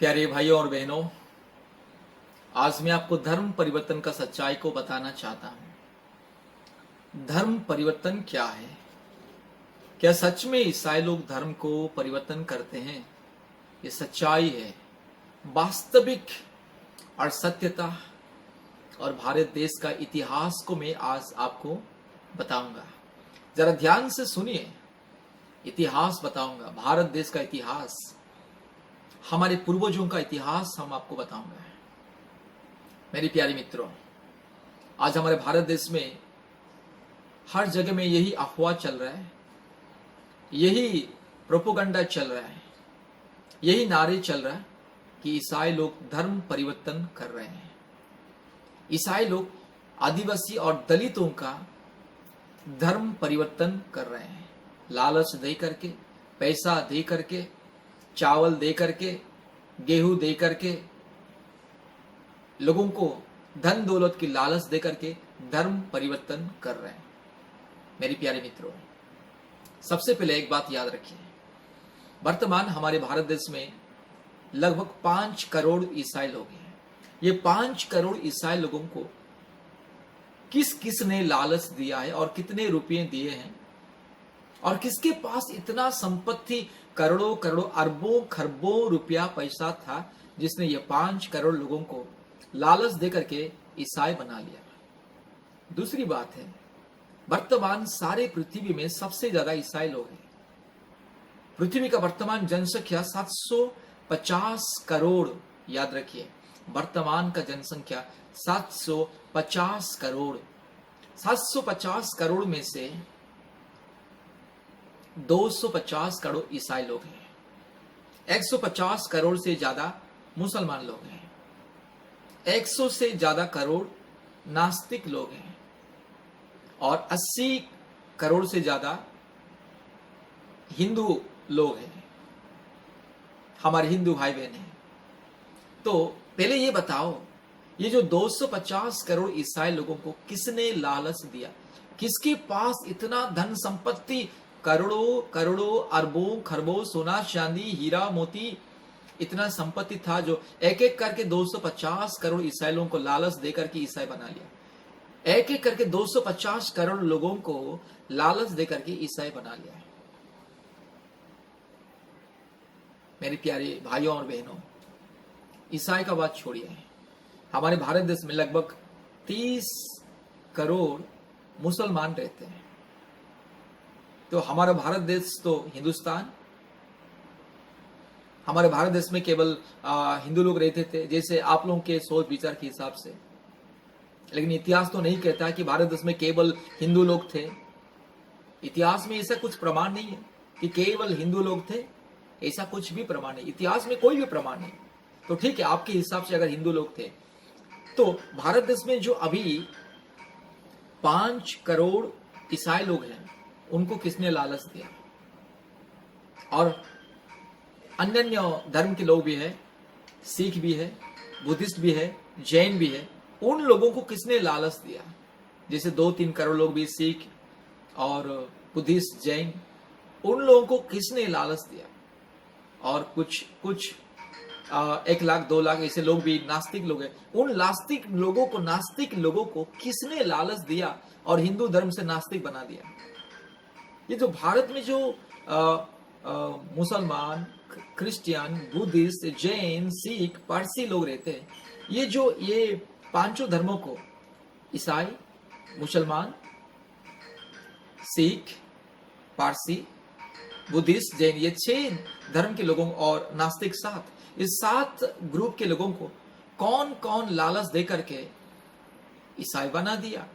प्यारे भाइयों और बहनों, आज मैं आपको धर्म परिवर्तन का सच्चाई को बताना चाहता हूं। धर्म परिवर्तन क्या है? क्या सच में ईसाई लोग धर्म को परिवर्तन करते हैं? ये सच्चाई है, वास्तविक और सत्यता और भारत देश का इतिहास को मैं आज आपको बताऊंगा। जरा ध्यान से सुनिए, इतिहास बताऊंगा, भारत देश का इतिहास, हमारे पूर्वजों का इतिहास हम आपको बताऊंगा। मेरी प्यारी मित्रों, आज हमारे भारत देश में हर जगह में यही अफवाह चल रहा है, यही प्रोपोगंडा चल रहा है, यही नारे चल रहा है कि ईसाई लोग धर्म परिवर्तन कर रहे हैं। ईसाई लोग आदिवासी और दलितों का धर्म परिवर्तन कर रहे हैं। लालच दे करके, पैसा दे करके, चावल दे करके, गेहूं दे करके, लोगों को धन दौलत की लालच दे करके धर्म परिवर्तन कर रहे हैं। मेरी प्यारे मित्रों, सबसे पहले एक बात याद रखिए, वर्तमान हमारे भारत देश में लगभग 5 करोड़ ईसाई लोग हैं। ये 5 करोड़ ईसाई लोगों को किस किस ने लालच दिया है और कितने रुपये दिए हैं और किसके पास इतना संपत्ति, करोड़ों करोड़ों अरबों खरबों रुपया पैसा था जिसने ये 5 करोड़ लोगों को लालच देकर के ईसाई बना लिया। दूसरी बात है, वर्तमान सारे पृथ्वी में सबसे ज्यादा ईसाई लोग हैं। पृथ्वी का वर्तमान जनसंख्या 750 करोड़, याद रखिए, वर्तमान का जनसंख्या 750 करोड़। 750 करोड़ में से 250 करोड़ ईसाई लोग हैं, 150 करोड़ से ज्यादा मुसलमान लोग हैं, 100 से ज्यादा करोड़ नास्तिक लोग हैं और 80 करोड़ से ज्यादा हिंदू लोग हैं, हमारे हिंदू भाई बहन हैं। तो पहले ये बताओ, ये जो 250 करोड़ ईसाई लोगों को किसने लालच दिया? किसके पास इतना धन संपत्ति, करोड़ों करोड़ों अरबों खरबों सोना चांदी हीरा मोती, इतना संपत्ति था जो एक एक करके 250 करोड़ ईसाई लोगों को लालच देकर के ईसाई बना लिया। एक एक करके 250 करोड़ लोगों को लालच देकर के ईसाई बना लिया है। मेरे प्यारे भाइयों और बहनों, ईसाई का बात छोड़िए, हमारे भारत देश में लगभग 30 करोड़ मुसलमान रहते हैं। तो हमारा भारत देश तो हिंदुस्तान, हमारे भारत देश में केवल हिंदू लोग रहते थे, जैसे आप लोगों के सोच विचार के हिसाब से। लेकिन इतिहास तो नहीं कहता कि भारत देश में केवल हिंदू लोग थे। इतिहास में ऐसा कुछ प्रमाण नहीं है कि केवल हिंदू लोग थे, ऐसा कुछ भी प्रमाण नहीं, इतिहास में कोई भी प्रमाण नहीं। तो ठीक है, आपके हिसाब से अगर हिंदू लोग थे, तो भारत देश में जो अभी 5 करोड़ ईसाई लोग हैं, उनको किसने लालच दिया? और अन्य अन्य धर्म के लोग भी है, सिख भी है, बुद्धिस्ट भी है, जैन भी है, उन लोगों को किसने लालच दिया? जैसे 2-3 करोड़ लोग भी सिख और बुद्धिस्ट जैन, उन लोगों को किसने लालच दिया? और कुछ 1 लाख 2 लाख ऐसे लोग भी नास्तिक लोग हैं, उन नास्तिक लोगों को किसने लालच दिया और हिंदू धर्म से नास्तिक बना दिया? ये जो भारत में जो मुसलमान, क्रिश्चियन, बुद्धिस्ट, जैन, सिख, पारसी लोग रहते हैं, ये 5 धर्मों को, ईसाई, मुसलमान, सिख, पारसी, बुद्धिस्ट, जैन, ये 6 धर्म के लोगों और नास्तिक 7, इस 7 ग्रुप के लोगों को कौन कौन लालच दे करके ईसाई बना दिया,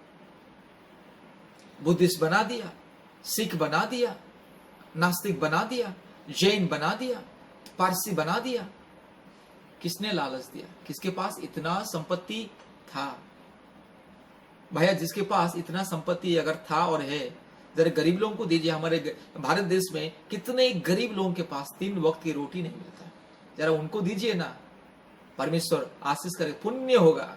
बुद्धिस्ट बना दिया, सिख बना दिया, नास्तिक बना दिया, जैन बना दिया, पारसी बना दिया? किसने लालच दिया? किसके पास इतना संपत्ति था? भैया, जिसके पास इतना संपत्ति अगर था और है, जरा गरीब लोगों को दीजिए। हमारे भारत देश में कितने गरीब लोगों के पास 3 वक्त की रोटी नहीं मिलता, जरा उनको दीजिए ना, परमेश्वर आशीष करे, पुण्य होगा।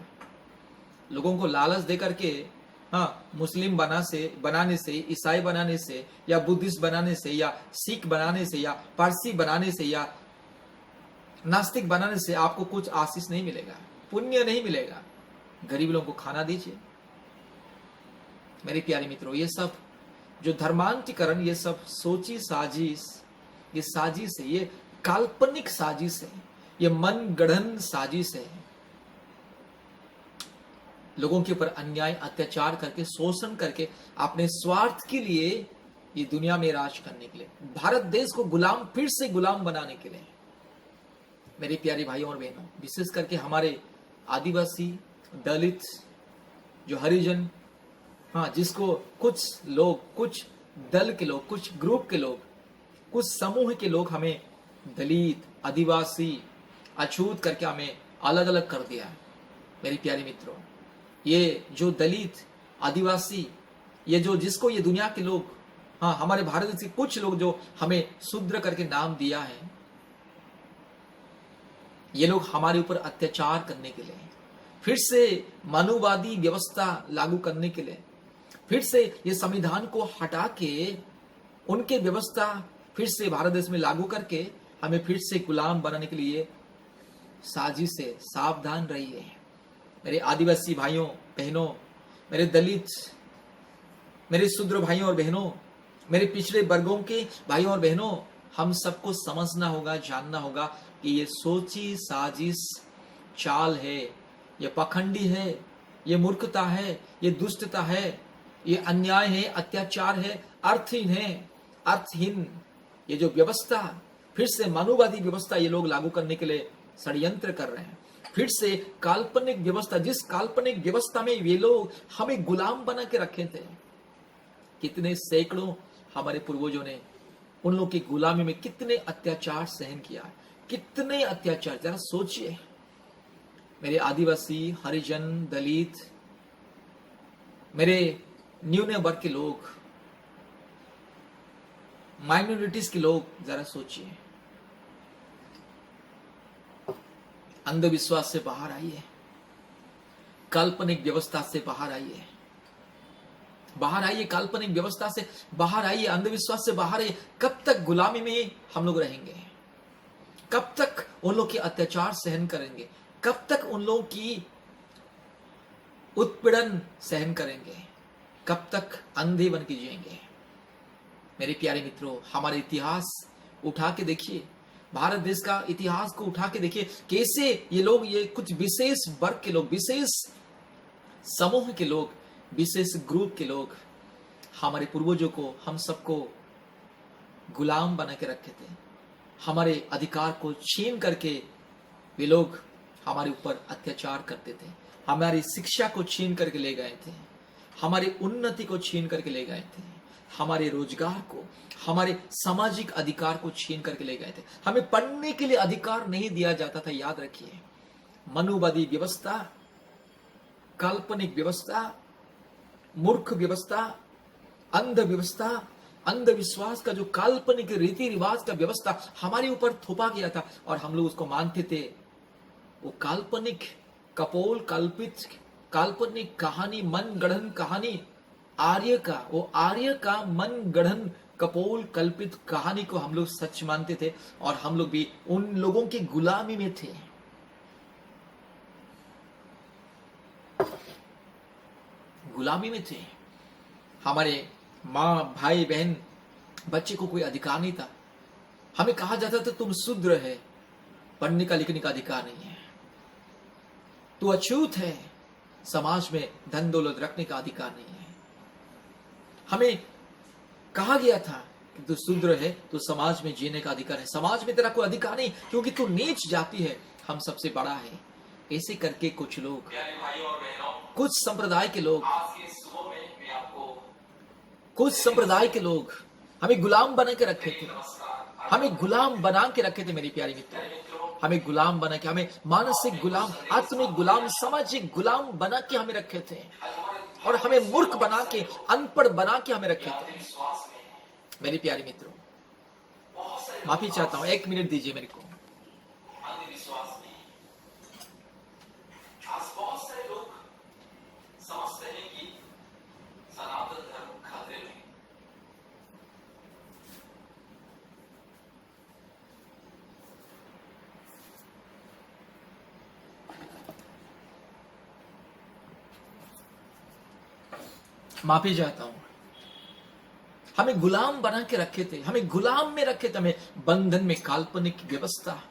लोगों को लालच दे करके, हाँ, मुस्लिम बनाने से, ईसाई बनाने से, या बुद्धिस्ट बनाने से, या सिख बनाने से, या पारसी बनाने से, या नास्तिक बनाने से आपको कुछ आशीष नहीं मिलेगा, पुण्य नहीं मिलेगा। गरीब लोगों को खाना दीजिए। मेरे प्यारे मित्रों, ये सब जो धर्मांतरीकरण, ये सब सोची साजिश, ये साजिश है, ये काल्पनिक साजिश है, ये मन गढ़ंत साजिश है। लोगों के ऊपर अन्याय अत्याचार करके, शोषण करके, अपने स्वार्थ के लिए ये दुनिया में राज करने के लिए, भारत देश को गुलाम, फिर से गुलाम बनाने के लिए। मेरे प्यारे भाइयों और बहनों, विशेष करके हमारे आदिवासी, दलित, जो हरिजन, हाँ, जिसको कुछ लोग, कुछ दल के लोग, कुछ ग्रुप के लोग, कुछ समूह के लोग हमें दलित, आदिवासी, अछूत करके हमें अलग अलग कर दिया। मेरे प्यारे मित्रों, ये जो दलित, आदिवासी, ये जो जिसको ये दुनिया के लोग, हाँ, हमारे भारत देश के कुछ लोग जो हमें शूद्र करके नाम दिया है, ये लोग हमारे ऊपर अत्याचार करने के लिए, फिर से मनुवादी व्यवस्था लागू करने के लिए, फिर से ये संविधान को हटा के उनके व्यवस्था फिर से भारत देश में लागू करके हमें फिर से गुलाम बनाने के लिए साजिश से सावधान रहिए। मेरे आदिवासी भाइयों बहनों, मेरे दलित, मेरे शूद्र भाइयों और बहनों, मेरे पिछड़े वर्गों के भाइयों और बहनों, हम सबको समझना होगा, जानना होगा कि ये सोची साजिश चाल है, ये पखंडी है, ये मूर्खता है, ये दुष्टता है, ये अन्याय है, अत्याचार है, अर्थहीन ये जो व्यवस्था, फिर से मानववादी व्यवस्था ये लोग लागू करने के लिए षड्यंत्र कर रहे हैं। फिर से काल्पनिक व्यवस्था, जिस काल्पनिक व्यवस्था में ये लोग हमें गुलाम बना के रखे थे, कितने सैकड़ों हमारे पूर्वजों ने उन लोगों की गुलामी में कितने अत्याचार सहन किया, कितने अत्याचार, जरा सोचिए। मेरे आदिवासी, हरिजन, दलित, मेरे न्यून वर्ग के लोग, माइनॉरिटीज के लोग, जरा सोचिए। अंधविश्वास से बाहर आइए, काल्पनिक व्यवस्था से बाहर आइए, बाहर आइए, काल्पनिक व्यवस्था से बाहर आइए, अंधविश्वास से बाहर आइए। कब तक गुलामी में हम लोग रहेंगे? कब तक उन लोग के अत्याचार सहन करेंगे? कब तक उन लोगों की उत्पीड़न सहन करेंगे? कब तक अंधे बन के जिएंगे? मेरे प्यारे मित्रों, हमारे इतिहास उठा के देखिए, भारत देश का इतिहास को उठा के देखिए, कैसे ये लोग, ये कुछ विशेष वर्ग के लोग, विशेष समूह के लोग, विशेष ग्रुप के लोग हमारे पूर्वजों को, हम सबको गुलाम बना के रखे थे। हमारे अधिकार को छीन करके वे लोग हमारे ऊपर अत्याचार करते थे, हमारी शिक्षा को छीन करके ले गए थे, हमारी उन्नति को छीन करके ले गए थे, हमारे रोजगार को, हमारे सामाजिक अधिकार को छीन करके ले गए थे। हमें पढ़ने के लिए अधिकार नहीं दिया जाता था। याद रखिए, मनुवादी व्यवस्था, काल्पनिक व्यवस्था, मूर्ख व्यवस्था, अंध व्यवस्था, अंधविश्वास का जो काल्पनिक रीति रिवाज का व्यवस्था हमारे ऊपर थोपा गया था और हम लोग उसको मानते थे। वो काल्पनिक, कपोल कल्पित, काल्पनिक कहानी, मन गढ़ंत कहानी, आर्य का, वो आर्य का मन गढ़ंत कपोल कल्पित कहानी को हम लोग सच मानते थे और हम लोग भी उन लोगों की गुलामी में थे। गुलामी में थे। हमारे माँ, भाई, बहन, बच्चे को कोई अधिकार नहीं था। हमें कहा जाता था तुम शूद्र है, पढ़ने का लिखने का अधिकार नहीं है, तू अछूत है, समाज में धन दौलत रखने का अधिकार नहीं है। हमें कहा गया था कि तू शूद्र है, तो समाज में जीने का अधिकार है, समाज में तेरा कोई अधिकार नहीं क्योंकि तू नीच जाति है, हम सबसे बड़ा है। ऐसे करके कुछ लोग, कुछ संप्रदाय के लोग, कुछ संप्रदाय के लोग हमें गुलाम बना के रखे थे, हमें गुलाम बना के रखे थे। मेरे प्यारे मित्रों, हमें गुलाम बना के, हमें मानसिक गुलाम, आत्मिक गुलाम, सामाजिक गुलाम बना के हमें रखे थे और हमें मूर्ख बना के, अनपढ़ बना के हमें रखे थे। मेरे प्यारे मित्रों, माफी चाहता हूं, 1 मिनट दीजिए मेरे को। माफी चाहता हूं। हमें गुलाम बना के रखे थे, हमें गुलाम में रखे थे, हमें बंधन में, काल्पनिक व्यवस्था,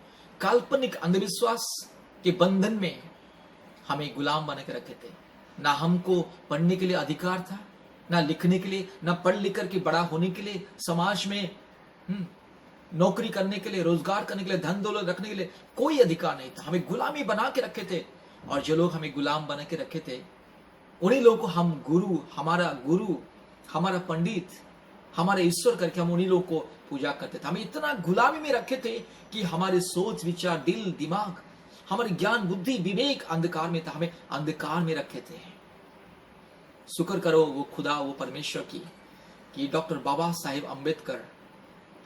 काल्पनिक अंधविश्वास के बंधन में हमें गुलाम बना के रखे थे। ना हमको पढ़ने के लिए अधिकार था, ना लिखने के लिए, ना पढ़ लिख करके बड़ा होने के लिए, समाज में नौकरी करने के लिए, रोजगार करने के लिए, धन दौलत रखने के लिए कोई अधिकार नहीं था। हमें गुलामी बना के रखे थे। और जो लोग हमें गुलाम बना के रखे थे, उन्हीं लोगों को हम गुरु, हमारा पंडित, हमारे ईश्वर करके हम उन्हीं लोगों को पूजा करते थे। हमें इतना गुलामी में रखे थे कि हमारे सोच विचार, दिल दिमाग, हमारे ज्ञान बुद्धि विवेक अंधकार में था। हमें अंधकार में रखे थे। शुक्र करो वो खुदा, वो परमेश्वर की, कि डॉक्टर बाबा साहेब अम्बेडकर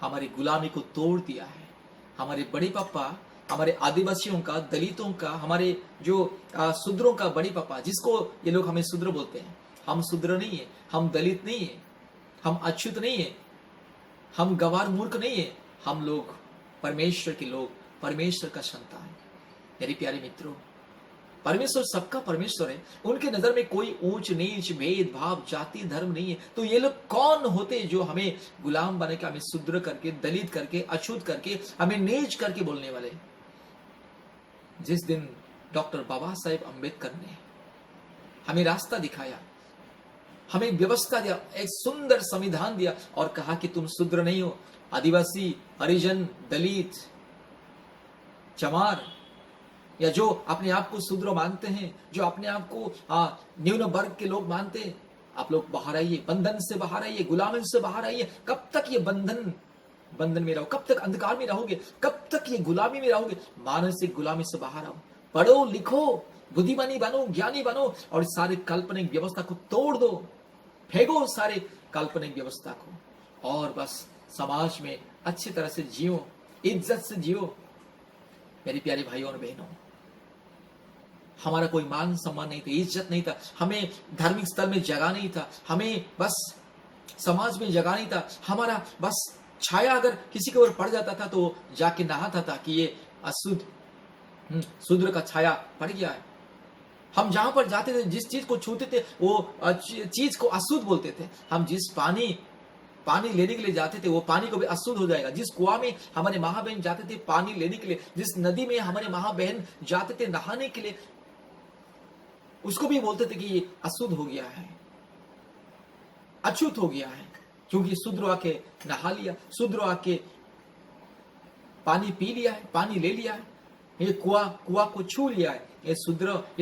हमारी गुलामी को तोड़ दिया है। हमारे बड़े पापा, हमारे आदिवासियों का, दलितों का, हमारे जो शूद्रों का बड़े पापा, जिसको ये लोग हमें शूद्र बोलते हैं, हम शूद्र नहीं है, हम दलित नहीं है, हम अछूत नहीं है, हम गवार मूर्ख नहीं है, हम लोग परमेश्वर के लोग, परमेश्वर का संतान। मेरे प्यारे मित्रों, परमेश्वर सबका परमेश्वर है। उनके नजर में कोई ऊंच नीच, भेदभाव, जाति धर्म नहीं है। तो ये लोग कौन होते जो हमें गुलाम बने के, हमें शूद्र करके, दलित करके, अछूत करके, हमें नीच करके बोलने वाले? जिस दिन डॉक्टर बाबा साहेब अम्बेडकर ने हमें रास्ता दिखाया, हमें व्यवस्था दिया, एक सुंदर संविधान दिया और कहा कि तुम शूद्र नहीं हो, आदिवासी, हरिजन, दलित, चमार, या जो अपने आप को शूद्र मानते हैं, जो अपने आप को न्यून वर्ग के लोग मानते हैं, आप लोग बाहर आइए, बंधन से बाहर आइए, गुलामी से बाहर आइए। कब तक ये बंधन में रहो? कब तक अंधकार में रहोगे? कब तक ये गुलामी में रहोगे? मानसिक गुलामी से बाहर आओ, पढ़ो लिखो, बुद्धिमानी बनो, ज्ञानी बनो और सारे काल्पनिक व्यवस्था को तोड़ दो, फेंको सारे काल्पनिक व्यवस्था को, और बस समाज में अच्छी तरह से जियो, इज्जत से जियो। मेरे प्यारे भाइयों और बहनों, हमारा कोई मान सम्मान नहीं था, इज्जत नहीं था, हमें धार्मिक स्थल में जगह नहीं था, हमें बस समाज में जगह नहीं था। हमारा बस छाया अगर किसी के ऊपर पड़ जाता था तो जाके नहाता था कि ये अशुद्ध शूद्र का छाया पड़ गया है। हम जहां पर जाते थे, जिस चीज को छूते थे वो चीज को अशुद्ध बोलते थे। हम जिस पानी लेने के लिए जाते थे वो पानी को भी अशुद्ध हो जाएगा। जिस कुआं में हमारे माँ बहन जाते थे पानी लेने के लिए, जिस नदी में हमारे माँ बहन जाते थे नहाने के लिए, उसको भी बोलते थे कि ये अशुद्ध हो गया है, अछूत हो गया है, क्योंकि शूद्र आके नहा लिया, शूद्र आके पानी पी लिया है, पानी ले लिया है, ये कुआं को छू लिया है। ये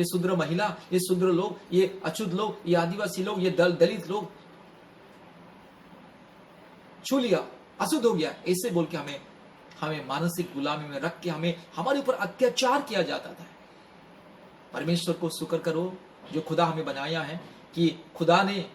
शूद्र महिला, ये शूद्र लोग, ये अछूत लोग, ये आदिवासी लोग, ये दलित लोग छू लिया, अशुद्ध हो गया, ऐसे बोल के हमें मानसिक गुलामी में रख के हमारे ऊपर अत्याचार किया जाता था। परमेश्वर को शुक्र करो जो खुदा हमें बनाया है, कि खुदा ने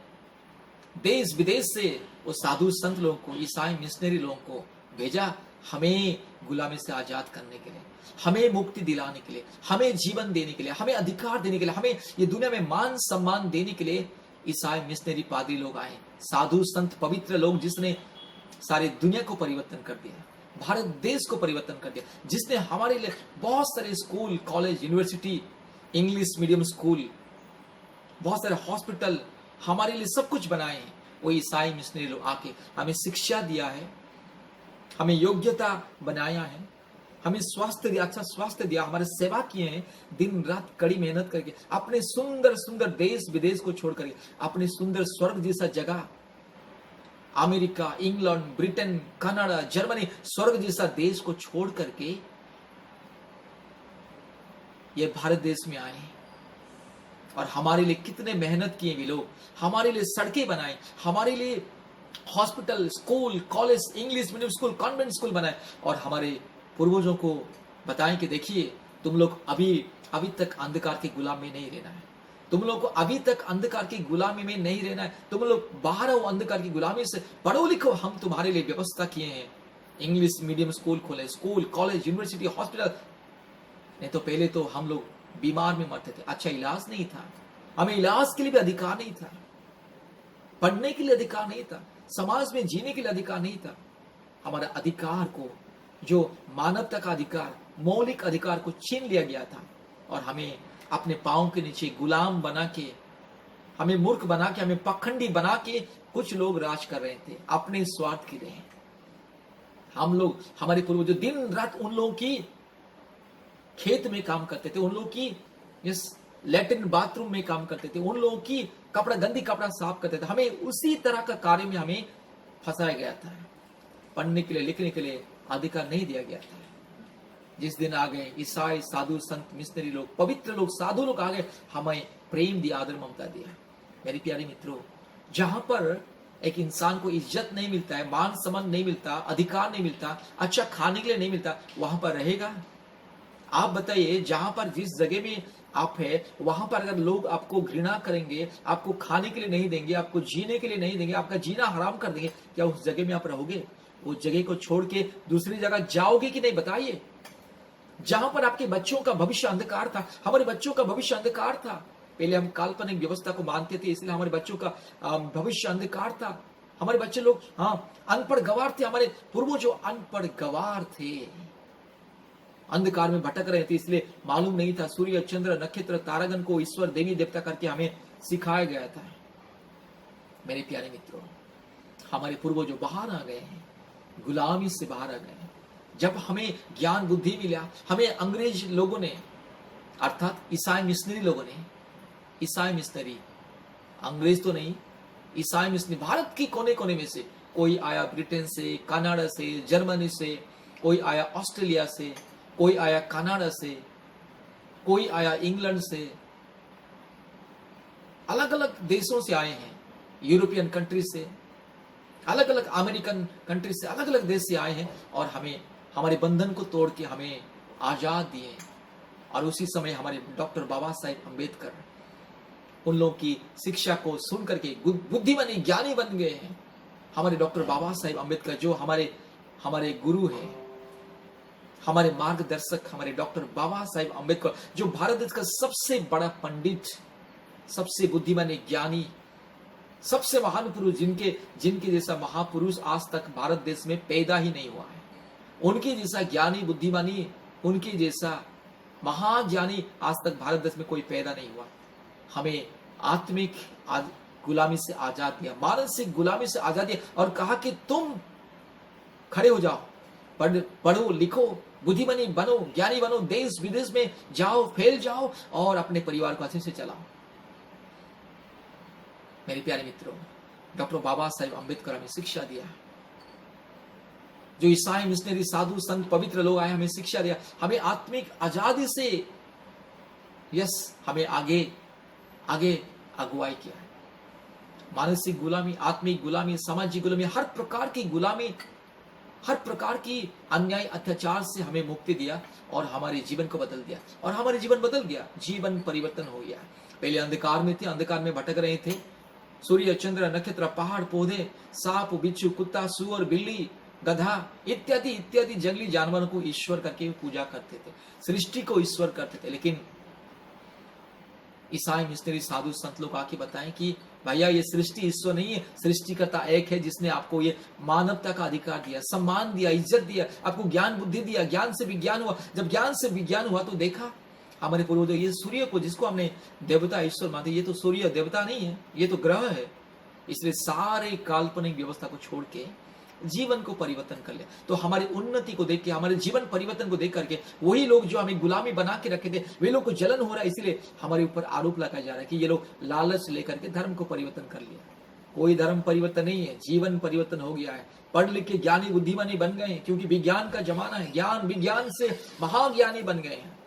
देश विदेश से वो साधु संत लोगों को, ईसाई मिशनरी लोगों को भेजा, हमें गुलामी से आजाद करने के लिए, हमें मुक्ति दिलाने के लिए, हमें जीवन देने के लिए, हमें अधिकार देने के लिए, हमें ये दुनिया में मान सम्मान देने के लिए ईसाई मिशनरी पादरी लोग आए, साधु संत पवित्र लोग, जिसने सारी दुनिया को परिवर्तन कर दिया, भारत देश को परिवर्तन कर दिया, जिसने हमारे लिए बहुत सारे school, college, university, English medium school, बहुत सारे हॉस्पिटल हमारे लिए सब कुछ बनाए हैं। वो ईसाई मिशनरी लोग आके हमें शिक्षा दिया है, हमें योग्यता बनाया है, हमें स्वास्थ्य दिया, अच्छा स्वास्थ्य दिया, हमारे सेवा किए हैं, दिन रात कड़ी मेहनत करके, अपने सुंदर सुंदर देश विदेश को छोड़ करके, अपने सुंदर स्वर्ग जैसा जगह, America, England, Britain, Canada, Germany, स्वर्ग जैसा देश को छोड़ करके ये भारत देश में आए और हमारे लिए कितने मेहनत किए वे लोग, हमारे लिए सड़कें बनाए, हमारे लिए hospital, school, college, English medium school, convent school बनाए, और हमारे पूर्वजों को बताएं कि देखिए तुम लोग अभी तक अंधकार के गुलाम में नहीं रहना है, तुम लोग को अभी तक अंधकार की गुलामी में नहीं रहना है, तुम लोग बाहर आओ अंधकार की गुलामी से, पढ़ो लिखो, हम तुम्हारे लिए व्यवस्था किए हैं, इंग्लिश मीडियम स्कूल खोले, स्कूल, कॉलेज, यूनिवर्सिटी, हॉस्पिटल। नहीं तो पहले तो हम लोग बीमार में मरते थे, अच्छा इलाज नहीं था, हमें इलाज के लिए भी अधिकार नहीं था, पढ़ने के लिए अधिकार नहीं था, समाज में जीने के लिए अधिकार नहीं था। हमारा अधिकार को, जो मानवता का अधिकार, मौलिक अधिकार को छीन लिया गया था और हमें अपने पांव के नीचे गुलाम बना के हमें मूर्ख बना के, हमें पखंडी बना के कुछ लोग राज कर रहे थे अपने स्वार्थ के लिए। हम लोग, हमारे पूर्वज दिन रात उन लोगों की खेत में काम करते थे, उन लोगों की इस लैट्रिन बाथरूम में काम करते थे, उन लोगों की कपड़ा, गंदी कपड़ा साफ करते थे। हमें उसी तरह का कार्य में हमें फंसाया गया था। पढ़ने के लिए, लिखने के लिए अधिकार नहीं दिया गया था। जिस दिन आ गए ईसाई, साधु, संत, मिशनरी लोग, पवित्र लोग, साधु लोग आ गए, हमें प्रेम दिया, आदर, ममता दिया। मेरे प्यारे मित्रों, जहां पर एक इंसान को इज्जत नहीं मिलता है, मान सम्मान नहीं मिलता, अधिकार नहीं मिलता, अच्छा खाने के लिए नहीं मिलता, वहां पर रहेगा? आप बताइए, जहां पर, जिस जगह में आप है, वहां पर अगर लोग आपको घृणा करेंगे, आपको खाने के लिए नहीं देंगे, आपको जीने के लिए नहीं देंगे, आपका जीना हराम कर देंगे, क्या उस जगह में आप रहोगे? उस जगह को छोड़ के दूसरी जगह जाओगे कि नहीं? बताइए। जहां पर आपके बच्चों का भविष्य अंधकार था, हमारे बच्चों का भविष्य अंधकार था। पहले हम काल्पनिक व्यवस्था को मानते थे, इसलिए हमारे बच्चों का भविष्य अंधकार था। हमारे बच्चे लोग अनपढ़ गवार थे, हमारे पूर्वज जो अनपढ़ गवार थे, अंधकार में भटक रहे थे, इसलिए मालूम नहीं था। सूर्य, चंद्र, नक्षत्र, तारागण को ईश्वर, देवी देवता करके हमें सिखाया गया था। मेरे प्यारे मित्रों, हमारे पूर्वज जो बाहर आ गए हैं, गुलामी से बाहर आ गए हैं। जब हमें ज्ञान बुद्धि मिला, हमें अंग्रेज लोगों ने, अर्थात ईसाई मिशनरी लोगों ने, ईसाई मिशनरी, अंग्रेज तो नहीं, ईसाई मिशनरी, भारत के कोने कोने में से, कोई आया ब्रिटेन से, कनाडा से, जर्मनी से, कोई आया ऑस्ट्रेलिया से, कोई आया कनाडा से, कोई आया इंग्लैंड से, अलग अलग देशों से आए हैं, यूरोपियन कंट्री से, अलग अलग अमेरिकन कंट्री से, अलग अलग देश से आए हैं और हमें, हमारे बंधन को तोड़ के हमें आजाद दिए। और उसी समय हमारे डॉक्टर बाबा साहेब अम्बेडकर उन लोगों की शिक्षा को सुन करके बुद्धिमानी, ज्ञानी बन गए हैं। हमारे डॉक्टर बाबा साहेब अम्बेडकर जो हमारे गुरु हैं, हमारे मार्गदर्शक, हमारे डॉक्टर बाबा साहेब अम्बेडकर, जो भारत देश का सबसे बड़ा पंडित, सबसे बुद्धिमानी, ज्ञानी, सबसे महान पुरुष, जिनके जैसा महापुरुष आज तक भारत देश में पैदा ही नहीं हुआ है। उनके जैसा ज्ञानी, बुद्धिमानी, उनके जैसा महाज्ञानी आज तक भारत देश में कोई पैदा नहीं हुआ। हमें आत्मिक गुलामी से आजाद दिया, मानसिक गुलामी से आजाद दिया और कहा कि तुम खड़े हो जाओ, पढ़ो, लिखो, बुद्धिमानी बनो, ज्ञानी बनो, देश विदेश में जाओ, फैल जाओ और अपने परिवार को अच्छे से चलाओ। मेरे प्यारे मित्रों, डॉक्टर बाबा साहेब अम्बेडकर हमें शिक्षा दिया। जो ईसाई मिशनरी, साधु, संत, पवित्र लोग आए, हमें शिक्षा दिया, हमें आत्मिक आजादी से हमें आगे अगुवाई किया है। मानसिक गुलामी, आत्मिक गुलामी, सामाजिक गुलामी, हर प्रकार की गुलामी, हर प्रकार की अन्याय, अत्याचार से हमें मुक्ति दिया और हमारे जीवन को बदल दिया। और हमारे जीवन बदल गया, जीवन परिवर्तन हो गया। पहले अंधकार में थे, अंधकार में भटक रहे थे। सूर्य, चंद्र, नक्षत्र, पहाड़, पौधे, सांप, बिच्छू, कुत्ता, सुअर, बिल्ली, गधा इत्यादि इत्यादि जंगली जानवरों को ईश्वर करके पूजा करते थे, सृष्टि को ईश्वर करते थे। लेकिन ईसाई मिशनरी, साधु, संत लोग आके बताएं कि भैया ये सृष्टि ईश्वर नहीं है, सृष्टिकर्ता एक है, जिसने आपको ये मानवता का अधिकार दिया, सम्मान दिया, इज्जत दिया, आपको ज्ञान बुद्धि दिया, ज्ञान से विज्ञान हुआ। जब ज्ञान से विज्ञान हुआ तो देखा हमारे पूर्वज, ये सूर्य को, जिसको हमने देवता ईश्वर मानते, ये तो सूर्य देवता नहीं है, ये तो ग्रह है। इसलिए सारे काल्पनिक व्यवस्था को छोड़ के जीवन को परिवर्तन कर ले। तो हमारी उन्नति को देख के, हमारे जीवन परिवर्तन को देख करके वही लोग जो हमें गुलामी बना के रखे थे, वे लोग को जलन हो रहा है। इसलिए हमारे ऊपर आरोप लगाया जा रहा है कि ये लोग लालच लेकर के धर्म को परिवर्तन कर लिया। कोई धर्म परिवर्तन नहीं है, जीवन परिवर्तन हो गया है। पढ़ लिख के ज्ञानी बुद्धिमानी बन गए हैं, क्योंकि विज्ञान का जमाना है, ज्ञान विज्ञान से महाज्ञानी बन गए हैं,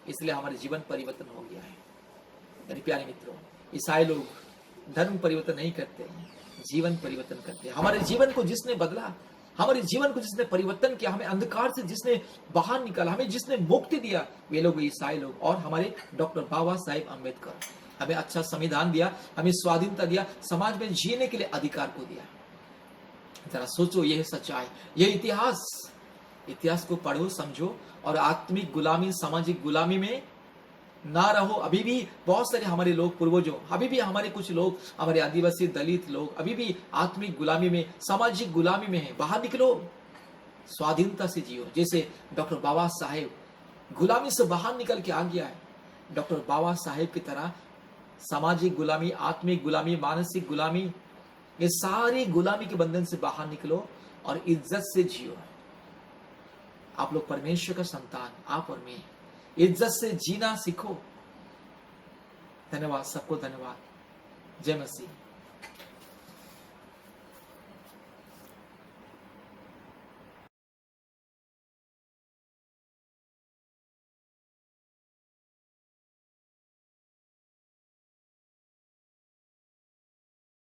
इसलिए हमारे जीवन परिवर्तन हो गया है। मेरे प्यारे मित्रों, ईसाई लोग धर्म परिवर्तन नहीं करते हैं, जीवन परिवर्तन करते हैं। हमारे जीवन को जिसने बदला, हमारे जीवन को जिसने परिवर्तन किया, हमें अंधकार से जिसने बाहर निकाला, हमें जिसने मुक्ति दिया, वे लोग ईसाई लोग। और हमारे डॉक्टर बाबा साहेब अम्बेडकर हमें अच्छा संविधान दिया, हमें स्वाधीनता दिया, समाज में जीने के लिए अधिकार को दिया। जरा सोचो, यह सच्चाई, यह इतिहास को पढ़ो, समझो और आत्मिक गुलामी, सामाजिक गुलामी में ना रहो। अभी भी बहुत सारे हमारे लोग पूर्वजों, अभी भी हमारे कुछ लोग, हमारे आदिवासी, दलित लोग अभी भी आत्मिक गुलामी में, सामाजिक गुलामी में है। बाहर निकलो, स्वाधीनता से जियो। जैसे डॉक्टर बाबा साहेब गुलामी से बाहर निकल के आ गया है, डॉक्टर बाबा साहेब की तरह सामाजिक गुलामी, आत्मिक गुलामी, मानसिक गुलामी, ये सारी गुलामी के बंधन से बाहर निकलो और इज्जत से जियो। आप लोग परमेश्वर का संतान, आप और मैं, इज्जत से जीना सीखो। धन्यवाद, सबको धन्यवाद। जय मसीह।